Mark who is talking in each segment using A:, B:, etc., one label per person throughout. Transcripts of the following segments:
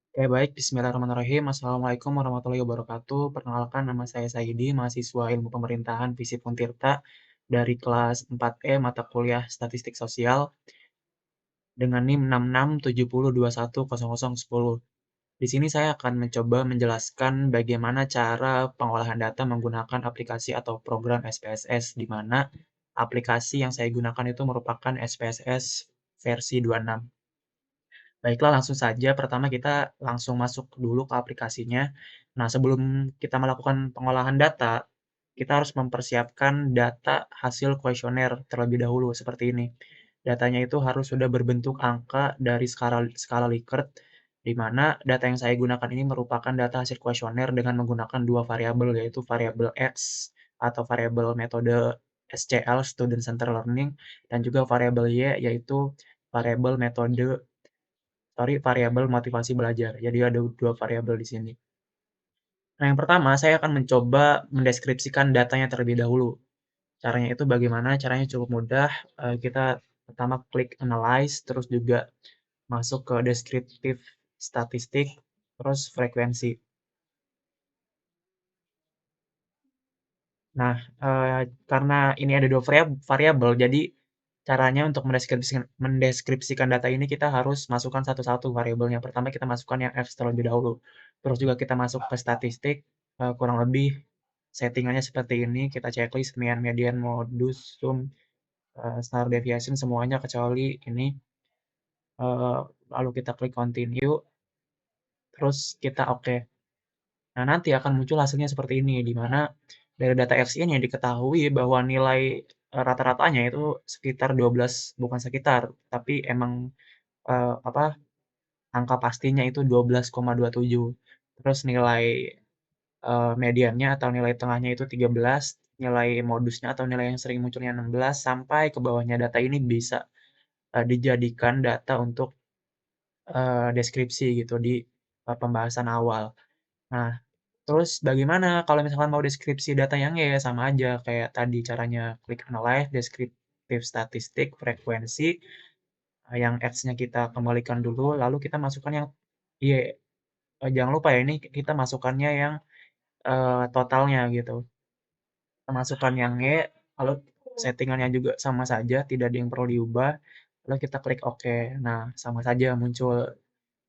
A: Oke, baik. Bismillahirrahmanirrahim. Assalamualaikum warahmatullahi wabarakatuh. Perkenalkan, nama saya Saidi, mahasiswa Ilmu Pemerintahan Visip Untirta dari kelas 4E mata kuliah Statistik Sosial dengan NIM 6670210010. Di sini saya akan mencoba menjelaskan bagaimana cara pengolahan data menggunakan aplikasi atau program SPSS, di mana aplikasi yang saya gunakan itu merupakan SPSS versi 26. Baiklah, langsung saja. Pertama kita langsung masuk dulu ke aplikasinya. Nah, sebelum kita melakukan pengolahan data, kita harus mempersiapkan data hasil kuesioner terlebih dahulu, seperti ini. Datanya itu harus sudah berbentuk angka dari skala skala Likert, di mana data yang saya gunakan ini merupakan data hasil kuesioner dengan menggunakan dua variabel, yaitu variabel X atau variabel metode SCL, Student Centered Learning, dan juga variabel Y, yaitu variabel metode variabel motivasi belajar. Jadi ada dua variabel di sini. Nah, yang pertama saya akan mencoba mendeskripsikan datanya terlebih dahulu. Caranya itu bagaimana? Caranya cukup mudah. Kita pertama klik analyze, terus juga masuk ke deskriptif statistik, terus frekuensi. Nah, karena ini ada dua variabel, jadi caranya untuk mendeskripsikan data ini kita harus masukkan satu-satu variabelnya. Pertama kita masukkan yang X terlebih dahulu. Terus juga kita masuk ke statistik, kurang lebih settingannya seperti ini. Kita checklist mean, median, modus, sum, standard deviation semuanya kecuali ini. Eee, Lalu kita klik continue, terus kita oke. Nah, nanti akan muncul hasilnya seperti ini, di mana dari data X ini diketahui bahwa nilai, rata-ratanya itu sekitar 12, bukan sekitar, tapi emang, apa, angka pastinya itu 12,27. Terus nilai, mediannya atau nilai tengahnya itu 13, nilai modusnya atau nilai yang sering munculnya 16, sampai ke bawahnya. Data ini bisa, dijadikan data untuk, deskripsi gitu di, pembahasan awal. Nah, terus bagaimana kalau misalkan mau deskripsi data yang Y? Sama aja kayak tadi caranya, klik analyze, deskriptif statistik, frekuensi, yang X-nya kita kembalikan dulu, lalu kita masukkan yang Y. Jangan lupa ya, ini kita masukkannya yang, totalnya gitu. Kita masukkan yang Y, lalu settingannya juga sama saja, tidak ada yang perlu diubah, lalu kita klik OK. Nah, sama saja muncul,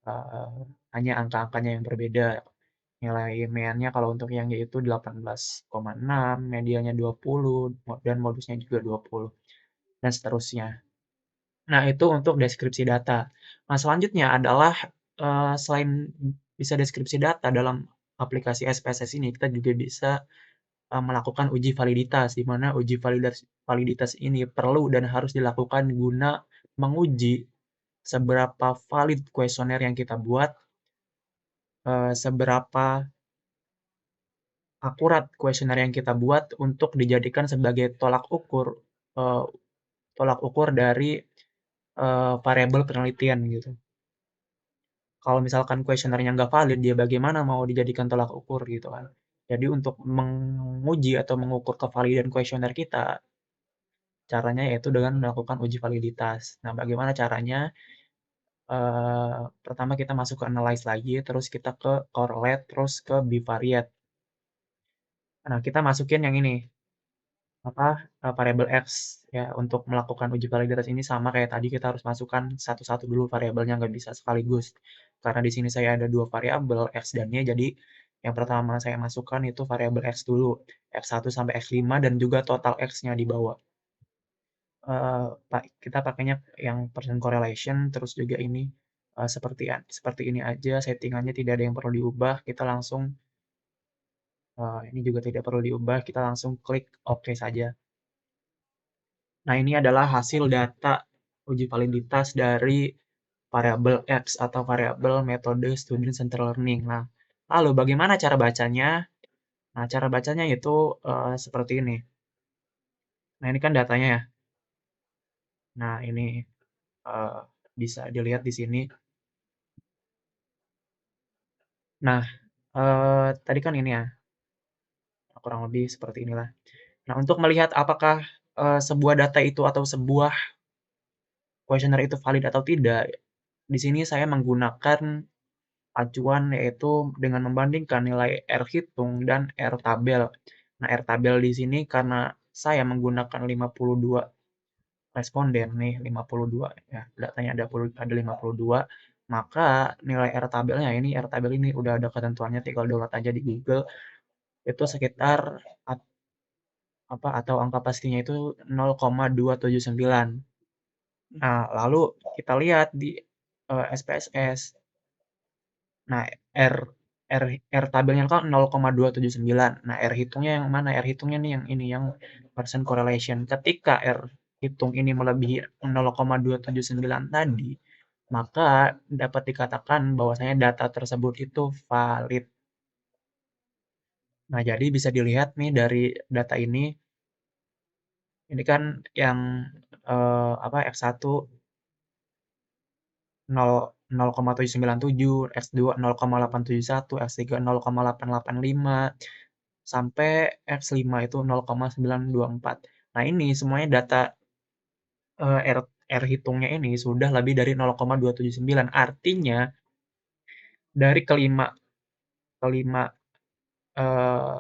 A: eee, hanya angka-angkanya yang berbeda. Nilai mean-nya kalau untuk yang Y itu 18,6, medianya 20, dan modusnya juga 20, dan seterusnya. Nah, itu untuk deskripsi data. Nah, selanjutnya adalah, selain bisa deskripsi data dalam aplikasi SPSS ini, kita juga bisa, melakukan uji validitas, di mana uji validitas ini perlu dan harus dilakukan guna menguji seberapa valid kuesioner yang kita buat, seberapa akurat kuesioner yang kita buat untuk dijadikan sebagai eee, tolak ukur dari, variabel penelitian gitu. Kalau misalkan kuesionernya nggak valid, dia bagaimana mau dijadikan tolak ukur gitu kan. Jadi untuk menguji atau mengukur kevalidan kuesioner kita, caranya yaitu dengan melakukan uji validitas. Nah, bagaimana caranya? Pertama kita masuk ke analyze lagi, terus kita ke correlate, terus ke bivariate. Nah, kita masukin yang ini, apa, variabel X ya, untuk melakukan uji validitas ini sama kayak tadi kita harus masukkan satu-satu dulu variabelnya, nggak bisa sekaligus. Karena di sini saya ada 2 variabel X dan Y, jadi yang pertama saya masukkan itu variabel X dulu, X1 sampai X5 dan juga total X-nya di bawah. Kita pakainya yang percent correlation, terus juga ini, seperti ini aja settingannya tidak ada yang perlu diubah, kita langsung, ini juga tidak perlu diubah, kita langsung klik OK saja. Nah, ini adalah hasil data uji validitas dari variabel X atau variabel metode Student Centered Learning. Nah, lalu bagaimana cara bacanya? Nah, cara bacanya itu, seperti ini. Nah, ini kan datanya ya. Nah, ini, eee, bisa dilihat di sini. Nah, tadi kan ini ya, kurang lebih seperti inilah. Nah, untuk melihat apakah, sebuah data itu atau sebuah kuesioner itu valid atau tidak, di sini saya menggunakan acuan yaitu dengan membandingkan nilai R hitung dan R tabel. Nah, R tabel di sini karena saya menggunakan 52 responden nih, 52 ya, datanya ada 52, maka nilai R tabelnya ini, R tabel ini udah ada ketentuannya, tinggal download aja di Google, itu sekitar atau angka pastinya itu 0,279. Nah, lalu kita lihat di SPSS. Nah, R R R tabelnya kan 0,279. Nah, R hitungnya yang mana? R hitungnya nih yang ini yang percent correlation. Ketika R hitung ini melebihi 0,279 tadi, maka dapat dikatakan bahwasanya data tersebut itu valid. Nah, jadi bisa dilihat nih dari data ini kan yang X1 0,797, X2 0,871, X3 0,885, sampai X5 itu 0,924. Nah, ini semuanya data R hitungnya ini sudah lebih dari 0,279. Artinya dari kelima eh,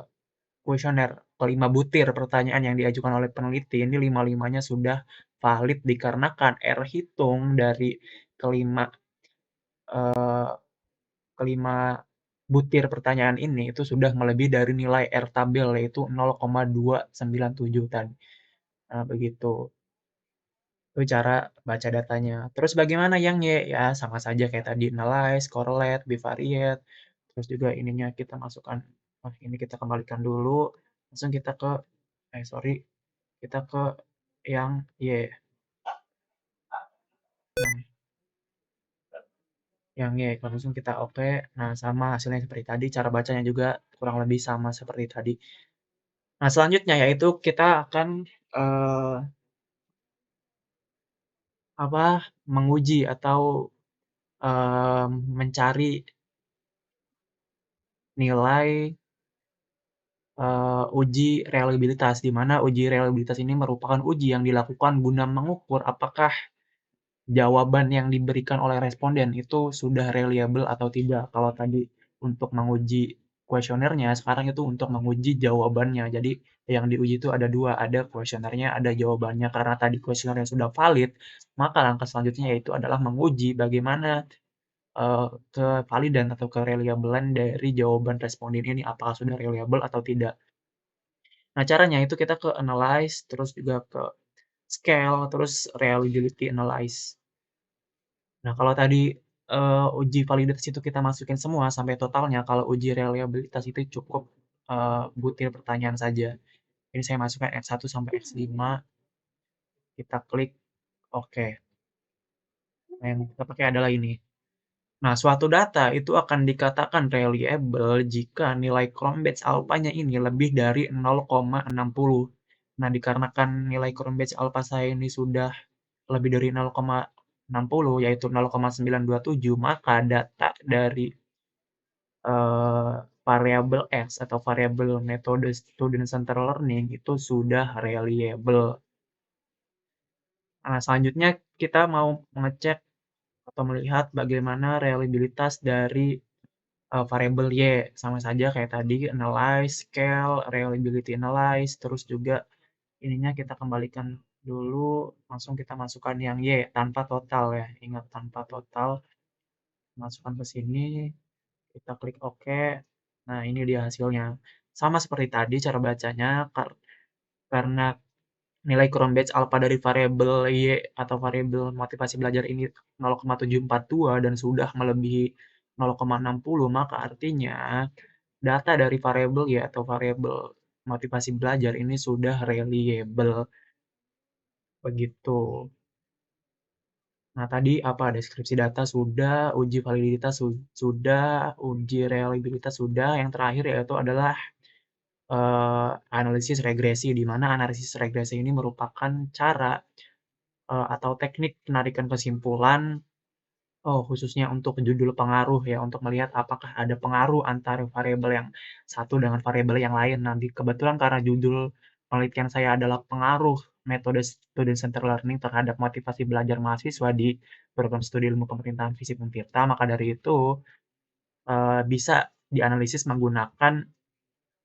A: kuesioner, kelima butir pertanyaan yang diajukan oleh peneliti ini lima-limanya sudah valid dikarenakan R hitung dari kelima eh, kelima butir pertanyaan ini itu sudah melebihi dari nilai R tabel yaitu 0,297 tadi. Nah, begitu. Itu cara baca datanya. Terus bagaimana yang Y? Ya, sama saja kayak tadi, analyze, correlate, bivariate. Terus juga ininya kita masukkan, ini kita kembalikan dulu. Langsung kita ke, sorry, kita ke yang Y. Nah, yang Y, langsung kita oke. Nah, sama hasilnya seperti tadi, cara bacanya juga kurang lebih sama seperti tadi. Nah, selanjutnya yaitu kita akan eh, menguji atau mencari nilai uji reliabilitas, di mana uji reliabilitas ini merupakan uji yang dilakukan guna mengukur apakah jawaban yang diberikan oleh responden itu sudah reliable atau tidak. Kalau tadi untuk menguji kuesionernya, sekarang itu untuk menguji jawabannya. Jadi yang diuji itu ada dua, ada kuesionernya, ada jawabannya. Karena tadi kuesionernya sudah valid, maka langkah selanjutnya yaitu adalah menguji bagaimana kevalidan atau kereliablean dari jawaban responden ini, apakah sudah reliable atau tidak. Nah, caranya itu kita ke analyze, terus juga ke scale, terus reliability analyze. Nah, kalau tadi uji validitas itu kita masukin semua sampai totalnya, kalau uji reliabilitas itu cukup butir pertanyaan saja. Ini saya masukkan X1 sampai X5, kita klik oke. Nah, yang kita pakai adalah ini. Nah, suatu data itu akan dikatakan reliable jika nilai Cronbach's alpha-nya ini lebih dari 0,60. Nah, dikarenakan nilai Cronbach's alpha saya ini sudah lebih dari 0,60, yaitu 0,927, maka data dari variabel X atau variabel metode student center learning itu sudah reliable. Nah, selanjutnya kita mau mengecek atau melihat bagaimana reliabilitas dari variabel Y. Sama saja kayak tadi, analyze, scale, reliability analyze, terus juga ininya kita kembalikan dulu, langsung kita masukkan yang Y tanpa total ya. Ingat tanpa total, masukkan ke sini, kita klik OK. Nah, ini dia hasilnya. Sama seperti tadi cara bacanya, karena nilai Cronbach's alpha dari variabel Y atau variabel motivasi belajar ini 0,742 dan sudah melebihi 0,60, maka artinya data dari variabel Y atau variabel motivasi belajar ini sudah reliable. Begitu. Nah, tadi apa? Deskripsi data sudah, uji validitas sudah, uji reliabilitas sudah. Yang terakhir yaitu adalah analisis regresi, di mana analisis regresi ini merupakan cara atau teknik penarikan kesimpulan, khususnya untuk judul pengaruh ya, untuk melihat apakah ada pengaruh antara variabel yang satu dengan variabel yang lain. Nanti kebetulan karena judul penelitian saya adalah pengaruh metode student center learning terhadap motivasi belajar mahasiswa di program studi ilmu pemerintahan Visip Untirta, maka dari itu bisa dianalisis menggunakan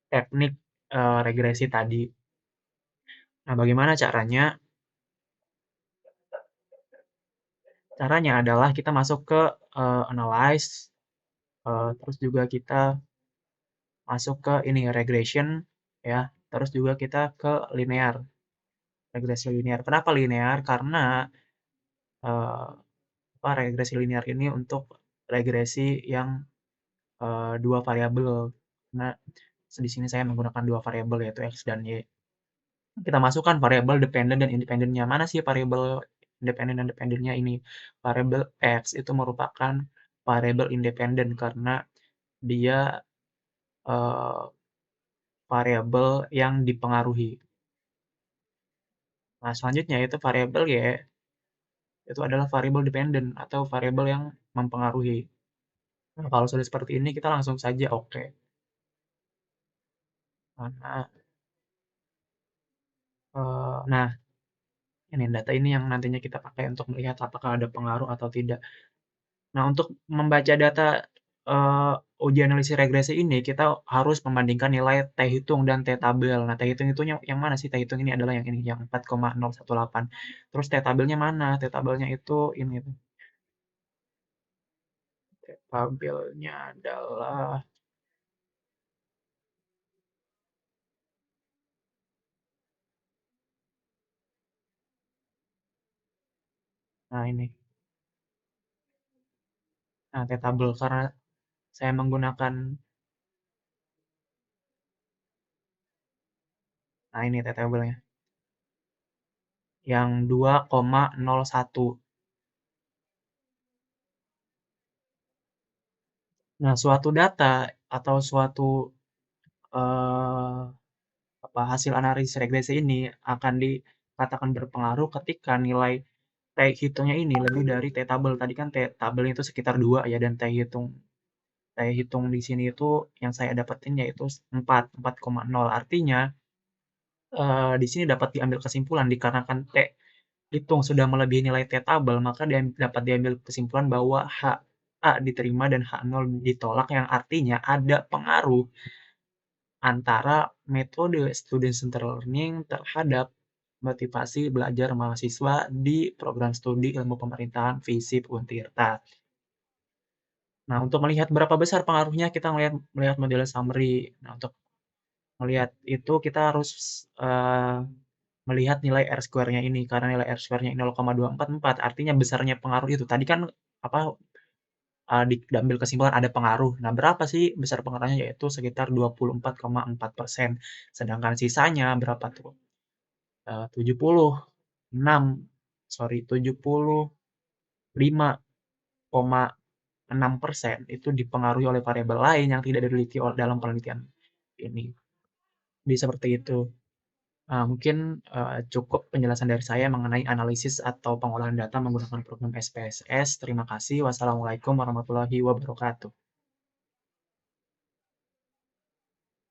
A: teknik, regresi tadi. Nah, bagaimana caranya? Caranya adalah kita masuk ke, analyze, terus juga kita masuk ke ini regression ya, terus juga kita ke linear, regresi linear. Kenapa linear? Karena, eee, regresi linear ini untuk regresi yang, 2 variabel. Nah, di sini saya menggunakan 2 variabel yaitu X dan Y. Kita masukkan variabel dependen dan independennya. Mana sih variabel independen dan dependennya ini? Variabel X itu merupakan variabel independen karena dia, eee, variabel yang dipengaruhi. Nah, selanjutnya itu variabel Y, itu adalah variabel dependen atau variabel yang mempengaruhi. Nah, kalau sudah seperti ini kita langsung saja oke. Karena, nah, ini data ini yang nantinya kita pakai untuk melihat apakah ada pengaruh atau tidak. Nah, untuk membaca data, uji analisis regresi ini, kita harus membandingkan nilai T-hitung dan T-tabel. Nah, T-hitung itu yang mana sih? T-hitung ini adalah yang ini, yang 4,018. Terus T-tabelnya mana? T-tabelnya itu ini tuh. T-tabelnya adalah, nah ini. Nah, T-tabel karena saya menggunakan, nah ini T-tabelnya, yang 2,01. Nah, suatu data atau suatu, eee hasil analisis regresi ini akan dikatakan berpengaruh ketika nilai T hitungnya ini lebih dari T tabel. Tadi kan T tabelnya itu sekitar 2 ya, dan T hitung di sini itu yang saya dapetin yaitu 4,0. Artinya, di sini dapat diambil kesimpulan dikarenakan T hitung sudah melebihi nilai T tabel, maka dapat diambil kesimpulan bahwa HA diterima dan H0 ditolak, yang artinya ada pengaruh antara metode student centered learning terhadap motivasi belajar mahasiswa di program studi ilmu pemerintahan FISIP Untirta. Nah, untuk melihat berapa besar pengaruhnya, kita melihat melihat model summary. Nah, untuk melihat itu kita harus, melihat nilai R square-nya ini, karena nilai R square-nya ini 0,244, artinya besarnya pengaruh itu. Tadi kan apa, diambil kesimpulan ada pengaruh. Nah, berapa sih besar pengaruhnya? Yaitu sekitar 24,4%. Sedangkan sisanya berapa tuh? 76, sorry, 75,6% itu dipengaruhi oleh variabel lain yang tidak diteliti dalam penelitian ini. Jadi seperti itu. Mungkin, cukup penjelasan dari saya mengenai analisis atau pengolahan data menggunakan program SPSS. Terima kasih. Wassalamualaikum warahmatullahi wabarakatuh.